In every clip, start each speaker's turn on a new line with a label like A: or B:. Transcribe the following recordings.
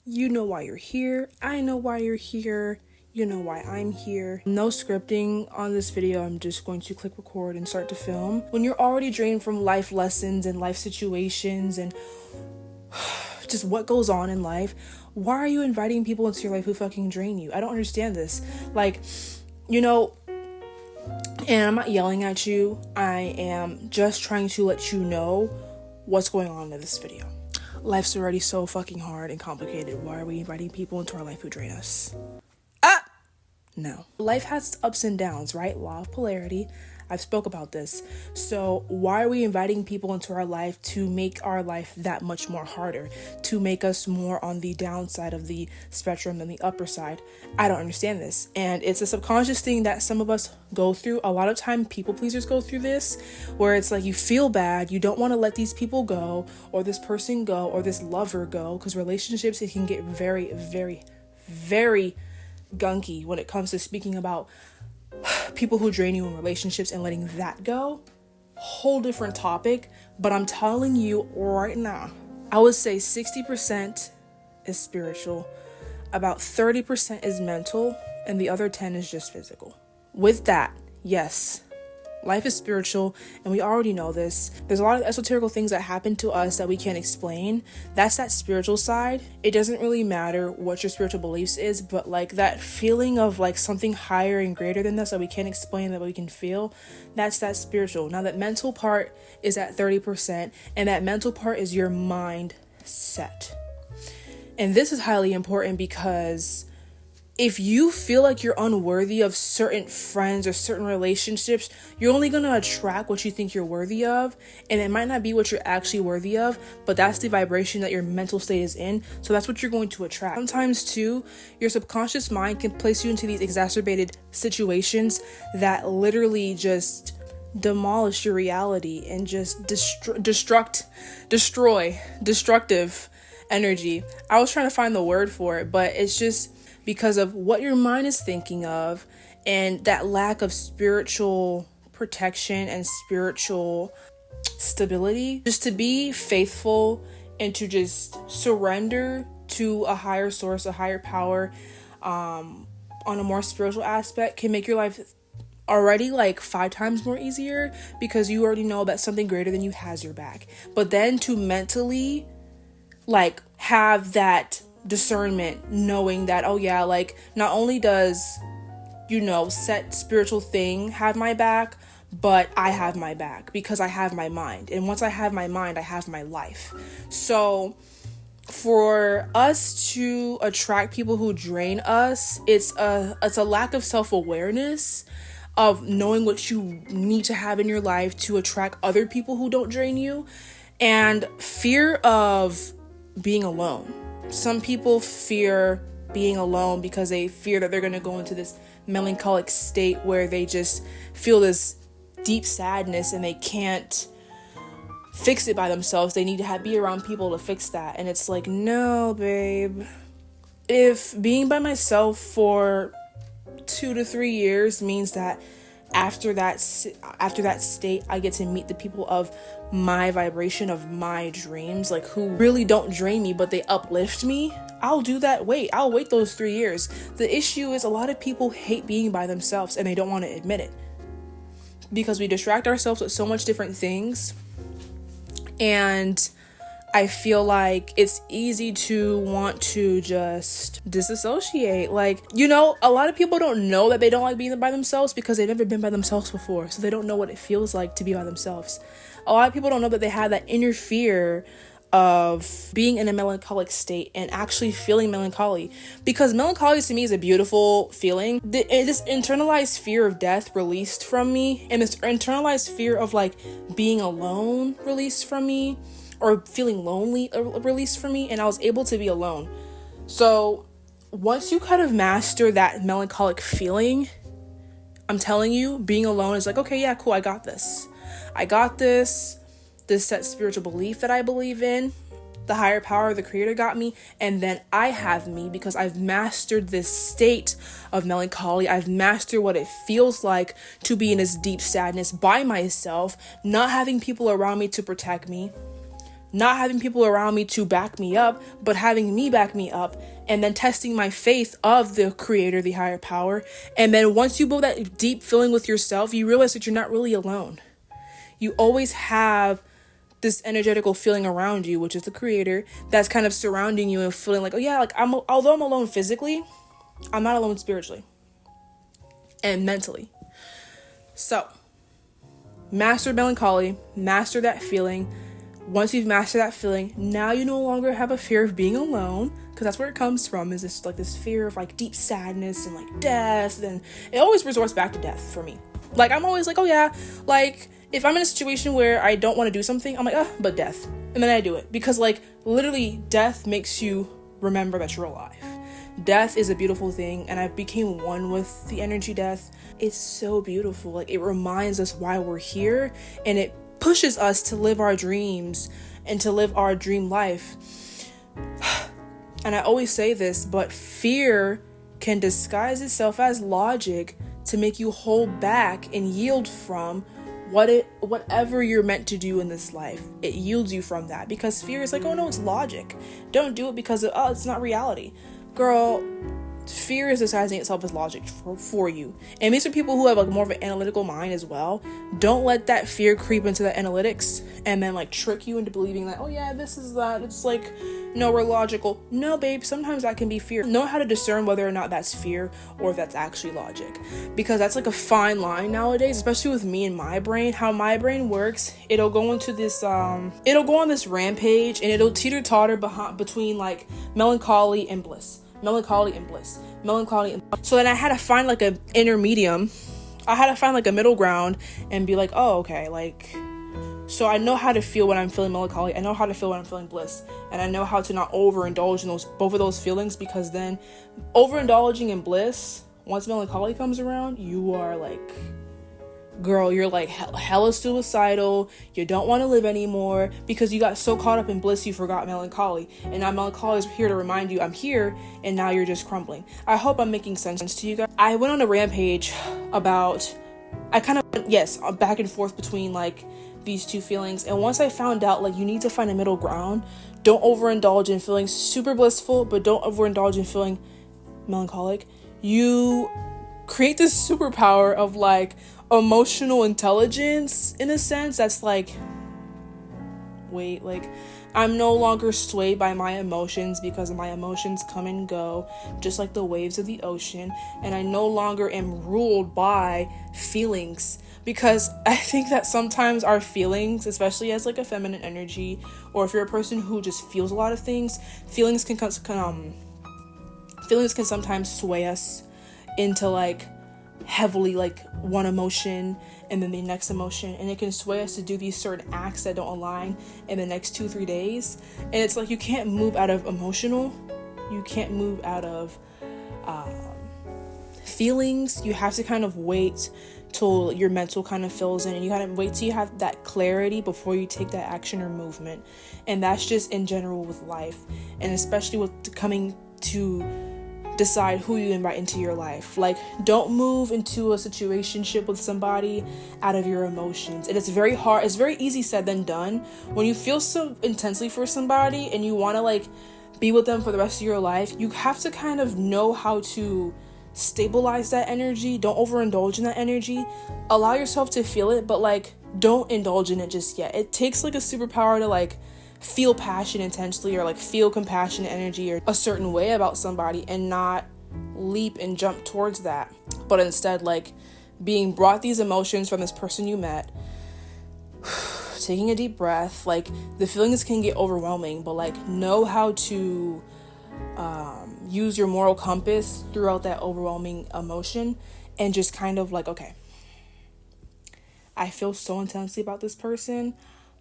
A: You know why you're here. I know why you're here. You know why I'm here. No scripting on this video. I'm just going to click record and start to film. When you're already drained from life lessons and life situations and just what goes on in life, why are you inviting people into your life who fucking drain you? I don't understand this. And I'm not yelling at you. I am just trying to let you know what's going on in this video. Life's already so fucking hard and complicated. Why are we inviting people into our life who drain us? No. Life has ups and downs, right? Law of polarity. I've spoke about this. So why are we inviting people into our life to make our life that much more harder? To make us more on the downside of the spectrum than the upper side? I don't understand this. And it's a subconscious thing that some of us go through. A lot of time people pleasers go through this, where it's like you feel bad, you don't want to let these people go, or this person go, or this lover go, because relationships, it can get very, very, very gunky when it comes to speaking about people who drain you in relationships and letting that go. Whole different topic, but I'm telling you right now, I would say 60% is spiritual, about 30% is mental, and the other 10 is just physical. With that, yes, life is spiritual, and we already know this. There's a lot of esoteric things that happen to us that we can't explain. That's that spiritual side. It doesn't really matter what your spiritual beliefs is, but like that feeling of like something higher and greater than us that we can't explain, that we can feel, that's that spiritual. Now that mental part is at 30%, and that mental part is your mindset. And this is highly important because if you feel like you're unworthy of certain friends or certain relationships, you're only going to attract what you think you're worthy of. And it might not be what you're actually worthy of, but that's the vibration that your mental state is in. So that's what you're going to attract. Sometimes too, your subconscious mind can place you into these exacerbated situations that literally just demolish your reality and just destructive energy. I was trying to find the word for it, but it's just because of what your mind is thinking of and that lack of spiritual protection and spiritual stability. Just to be faithful and to just surrender to a higher source, a higher power, on a more spiritual aspect can make your life already like 5 times more easier, because you already know that something greater than you has your back. But then to mentally like have that discernment, knowing that, oh yeah, like not only does, set spiritual thing have my back, but I have my back because I have my mind. And once I have my mind, I have my life. So for us to attract people who drain us, it's a lack of self-awareness of knowing what you need to have in your life to attract other people who don't drain you, and fear of being alone. Some people fear being alone because they fear that they're going to go into this melancholic state where they just feel this deep sadness and they can't fix it by themselves. They need to be around people to fix that. And it's like, no, babe. If being by myself for 2 to 3 years means that after that state, I get to meet the people of my vibration, of my dreams, like who really don't drain me, but they uplift me, I'll do that. I'll wait those 3 years. The issue is a lot of people hate being by themselves and they don't want to admit it because we distract ourselves with so much different things. And I feel like it's easy to want to just disassociate. Like, a lot of people don't know that they don't like being by themselves because they've never been by themselves before. So they don't know what it feels like to be by themselves. A lot of people don't know that they have that inner fear of being in a melancholic state and actually feeling melancholy, because melancholy to me is a beautiful feeling. This internalized fear of death released from me, and this internalized fear of like being alone released from me, or feeling lonely released from me, and I was able to be alone. So once you kind of master that melancholic feeling, I'm telling you, being alone is like, okay, yeah, cool, I got this. This set spiritual belief that I believe in, the higher power, the creator got me, and then I have me because I've mastered this state of melancholy. I've mastered what it feels like to be in this deep sadness by myself, not having people around me to protect me. not having people around me to back me up, but having me back me up, and then testing my faith of the creator, the higher power. And then once you build that deep feeling with yourself, you realize that you're not really alone. You always have this energetical feeling around you, which is the creator, that's kind of surrounding you and feeling like, oh yeah, like although I'm alone physically, I'm not alone spiritually and mentally. So master melancholy, master that feeling. Once you've mastered that feeling, now you no longer have a fear of being alone, because that's where it comes from, is this like this fear of like deep sadness and like death. And it always resorts back to death for me. Like I'm always like, oh yeah, like if I'm in a situation where I don't want to do something, I'm like, but death. And then I do it, because like literally death makes you remember that you're alive. Death is a beautiful thing, and I became one with the energy death. It's so beautiful. Like it reminds us why we're here, and it pushes us to live our dreams and to live our dream life. And I always say this, but fear can disguise itself as logic to make you hold back and yield from whatever you're meant to do in this life. It yields you from that, because fear is like, oh no, it's logic. Don't do it because it's not reality. Girl, fear is disguising itself as logic for you. And these are people who have like more of an analytical mind as well. Don't let that fear creep into the analytics and then like trick you into believing that, oh yeah, this is that. It's like, no, we're logical. No, babe, sometimes that can be fear. Know how to discern whether or not that's fear or if that's actually logic. Because that's like a fine line nowadays, especially with me and my brain. How my brain works, it'll go into this, it'll go on this rampage, and it'll teeter-totter between like melancholy and bliss. Melancholy and bliss. So then I had to find like an intermedium. I had to find like a middle ground and be like, oh, okay, like, so I know how to feel when I'm feeling melancholy. I know how to feel when I'm feeling bliss. And I know how to not overindulge in both of those feelings, because then overindulging in bliss, once melancholy comes around, you are like, girl, you're like hella suicidal. You don't want to live anymore because you got so caught up in bliss you forgot melancholy. And now melancholy is here to remind you I'm here, and now you're just crumbling. I hope I'm making sense to you guys. I went on a rampage about, I kind of, yes, back and forth between like these two feelings. And once I found out like you need to find a middle ground, don't overindulge in feeling super blissful, but don't overindulge in feeling melancholic. You create this superpower of like emotional intelligence, in a sense, that's like, wait, like I'm no longer swayed by my emotions, because my emotions come and go just like the waves of the ocean, and I no longer am ruled by feelings. Because I think that sometimes our feelings, especially as like a feminine energy, or if you're a person who just feels a lot of things, feelings can sometimes sway us into like heavily like one emotion and then the next emotion, and it can sway us to do these certain acts that don't align in the next 2-3 days. And it's like you can't move out of emotional, you can't move out of feelings. You have to kind of wait till your mental kind of fills in, and you gotta wait till you have that clarity before you take that action or movement. And that's just in general with life, and especially with coming to decide who you invite into your life. Like, don't move into a situationship with somebody out of your emotions. And it's very hard, it's very easy said than done. When you feel so intensely for somebody and you want to like be with them for the rest of your life, you have to kind of know how to stabilize that energy. Don't overindulge in that energy. Allow yourself to feel it, but like don't indulge in it just yet. It takes like a superpower to like feel passion intensely, or like feel compassionate energy or a certain way about somebody, and not leap and jump towards that, but instead like being brought these emotions from this person you met, taking a deep breath. Like the feelings can get overwhelming, but like know how to use your moral compass throughout that overwhelming emotion, and just kind of like, okay, I feel so intensely about this person,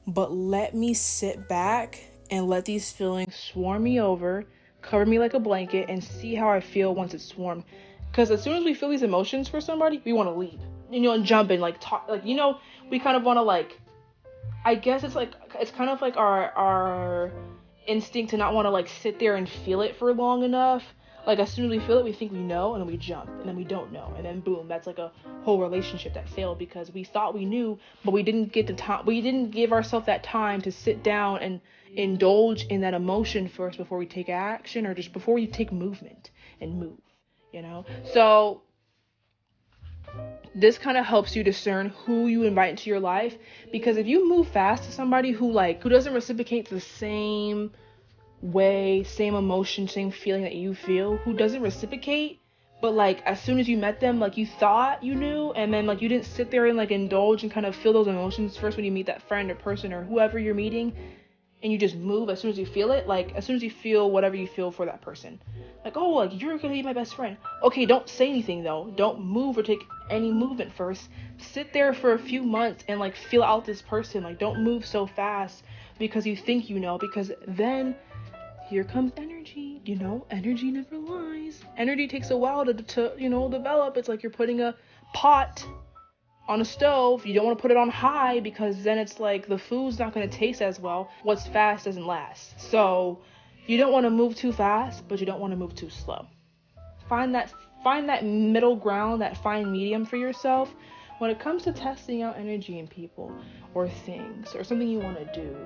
A: but let me sit back and let these feelings swarm me over, cover me like a blanket, and see how I feel once it's swarmed. Because as soon as we feel these emotions for somebody, we want to leave, and jump and like talk, like, we kind of want to like, I guess it's kind of like our instinct to not want to like sit there and feel it for long enough. Like, as soon as we feel it, we think we know, and then we jump, and then we don't know, and then boom, that's like a whole relationship that failed because we thought we knew, but we didn't get the time. We didn't give ourselves that time to sit down and indulge in that emotion first before we take action, or just before we take movement and move. So this kind of helps you discern who you invite into your life, because if you move fast to somebody who doesn't reciprocate the same way, same emotion, same feeling that you feel, who doesn't reciprocate, but as soon as you met them, you thought you knew, and then you didn't sit there and indulge and kind of feel those emotions first when you meet that friend or person or whoever you're meeting, and you just move as soon as you feel it, as soon as you feel whatever you feel for that person, you're gonna be my best friend. Okay, don't say anything though, don't move or take any movement first. Sit there for a few months and feel out this person. Don't move so fast because you think because then here comes energy. Energy never lies. Energy takes a while to develop. It's like you're putting a pot on a stove. You don't want to put it on high because then it's the food's not going to taste as well. What's fast doesn't last. So you don't want to move too fast, but you don't want to move too slow. Find that middle ground, that fine medium for yourself when it comes to testing out energy in people or things or something you want to do.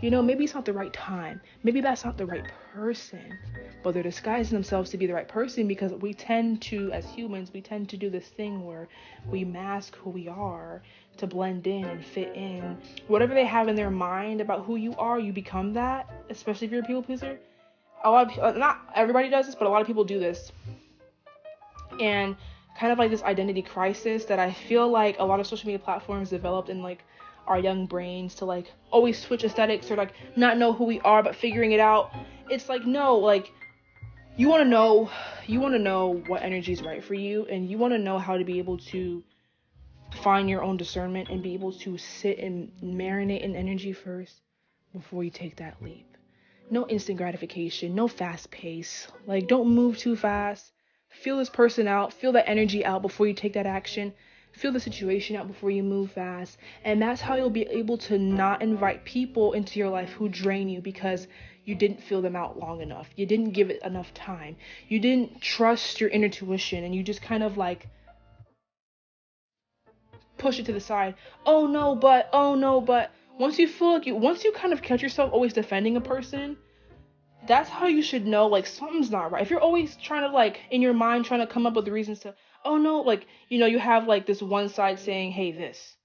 A: Maybe it's not the right time. Maybe that's not the right person, but they're disguising themselves to be the right person because we tend to, as humans, we tend to do this thing where we mask who we are to blend in and fit in. Whatever they have in their mind about who you are, you become that, especially if you're a people pleaser. A lot of people, not everybody does this, but a lot of people do this. And kind of this identity crisis that I feel a lot of social media platforms developed in our young brains to always switch aesthetics or not know who we are but figuring it out. It's no, you want to know what energy is right for you, and you want to know how to be able to find your own discernment and be able to sit and marinate in energy first before you take that leap. No instant gratification, no fast pace. Don't move too fast. Feel this person out, feel that energy out before you take that action. Feel the situation out before you move fast. And that's how you'll be able to not invite people into your life who drain you because you didn't feel them out long enough. You didn't give it enough time. You didn't trust your intuition, and you just kind of push it to the side. Oh no, but once you kind of catch yourself always defending a person, that's how you should know something's not right. If you're always trying to in your mind trying to come up with the reasons to, oh no, you have this one side saying, hey, this,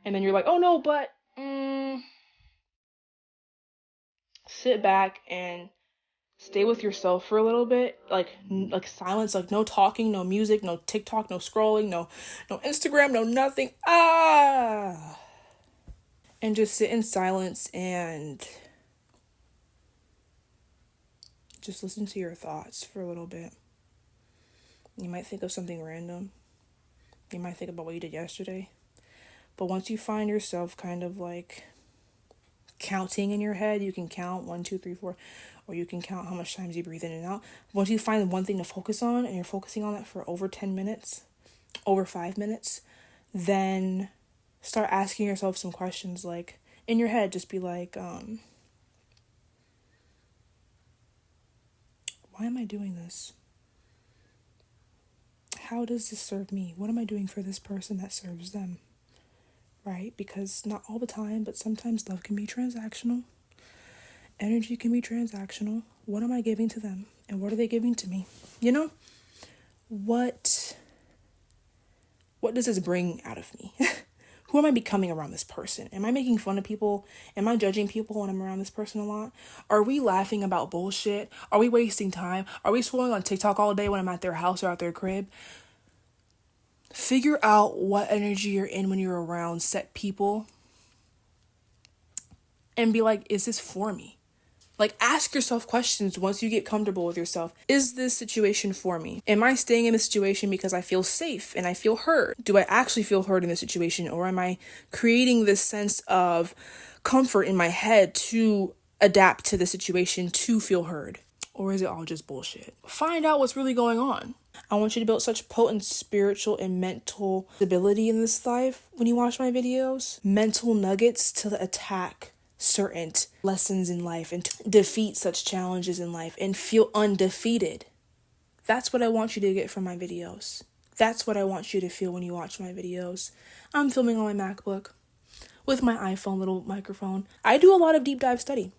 A: and then you're oh no, but sit back and stay with yourself for a little bit, silence, no talking, no music, no TikTok, no scrolling, no Instagram, no nothing, and just sit in silence and just listen to your thoughts for a little bit. You might think of something random. You might think about what you did yesterday. But once you find yourself kind of counting in your head, you can count 1, 2, 3, 4, or you can count how much times you breathe in and out. Once you find one thing to focus on and you're focusing on that for over 10 minutes, over 5 minutes, then start asking yourself some questions in your head. Just be why am I doing this? How does this serve me? What am I doing for this person that serves them? Right? Because not all the time, but sometimes love can be transactional. Energy can be transactional. What am I giving to them? And what are they giving to me? What does this bring out of me? Who am I becoming around this person? Am I making fun of people? Am I judging people when I'm around this person a lot? Are we laughing about bullshit? Are we wasting time? Are we scrolling on TikTok all day when I'm at their house or at their crib? Figure out what energy you're in when you're around set people and be is this for me? Ask yourself questions once you get comfortable with yourself. Is this situation for me? Am I staying in this situation because I feel safe and I feel heard? Do I actually feel heard in this situation? Or am I creating this sense of comfort in my head to adapt to the situation to feel heard? Or is it all just bullshit? Find out what's really going on. I want you to build such potent spiritual and mental stability in this life when you watch my videos. Mental nuggets to attack certain lessons in life and to defeat such challenges in life and feel undefeated. That's what I want you to get from my videos. That's what I want you to feel when you watch my videos. I'm filming on my MacBook with my iPhone little microphone. I do a lot of deep dive study.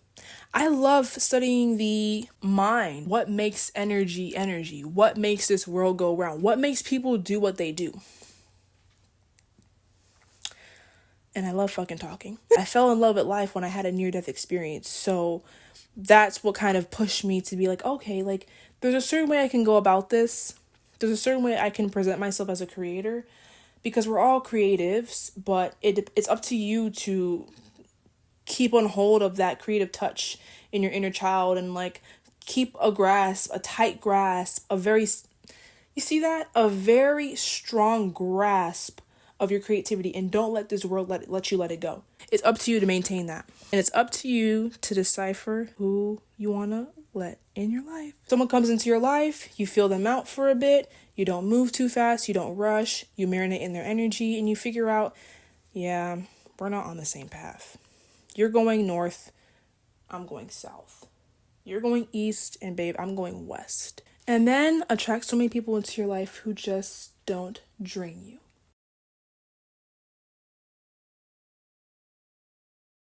A: I love studying the mind. What makes energy energy? What makes this world go round? What makes people do what they do? And I love fucking talking. I fell in love with life when I had a near-death experience. So that's what kind of pushed me to be like, okay, like there's a certain way I can go about this. There's a certain way I can present myself as a creator, because we're all creatives, but it's up to you to keep on hold of that creative touch in your inner child and like keep a tight grasp, you see that? A very strong grasp of your creativity, and don't let this world let you let it go. It's up to you to maintain that. And it's up to you to decipher who you want to let in your life. Someone comes into your life, you feel them out for a bit, you don't move too fast, you don't rush, you marinate in their energy, and you figure out, yeah, we're not on the same path. You're going north, I'm going south. You're going east, and babe, I'm going west. And then attract so many people into your life who just don't drain you.